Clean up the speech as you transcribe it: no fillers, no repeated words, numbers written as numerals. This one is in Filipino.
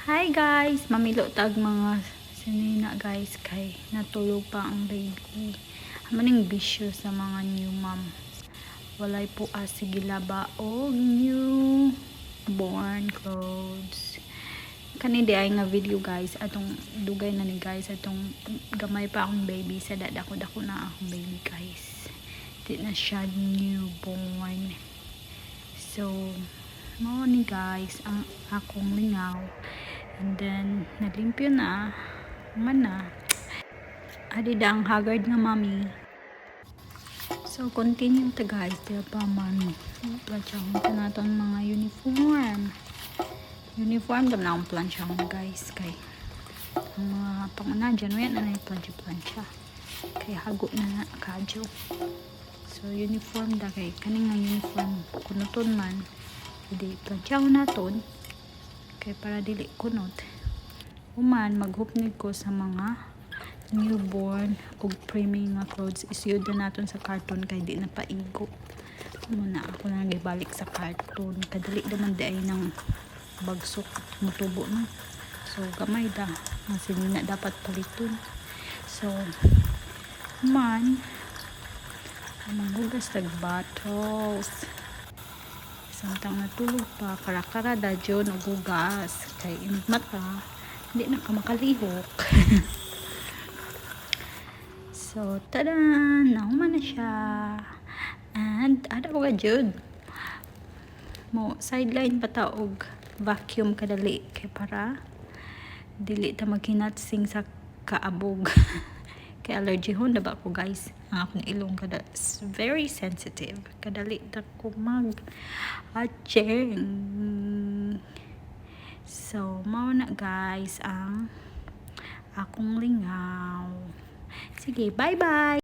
Hi guys, mamilo tag mga sinina guys kay natulog pa ang baby. Maning bisyo sa mga new mom. Walay po sige laba o new born clothes. Kani di ay nga video guys, atong dugay na ni guys, atong gamay pa akong baby sa dako na akong baby guys. Di na siya newborn. So, mo ni guys ang akong lingaw. And then, naglimpyo na. Mana. Adi da ang haggard nga mami. So, continue ta guys. Diya pa man. Planchahon pa natin mga uniform. Uniform, dam na akong planchahon guys. Kay, ang mga panguna dyan, wala na yung plancha. Kay, hago na kadyo. So, uniform da kay. Kaning nga uniform. Kunuton man. Hindi, planchahon naton. Kay para dili kunot. Human maghupnig ko sa mga newborn ug preemie nga clothes. Isiyod na naton sa carton kay di na paigo. Muna ako na gibalik sa carton. Kadali naman di ay nang bagsok mutubo na. So gamay da. Kasi na dapat paliton. So human manghugas tag bottles. Samtang natulog pa, kara-kara da dyon o gugas. Kay init mata, hindi na ka makalihok. So, tada! Nahuman na siya. And, ada ko ka dyan. Mo, sideline pa taog vacuum kadali. Kay para, dili ta maghinatsing sa kaabog. Kay allergy hon na ba ko guys. Ang akong ilong kada very sensitive. Kadali ta ko mag aching. So, mao na guys ang akong lingaw. Sige, bye-bye!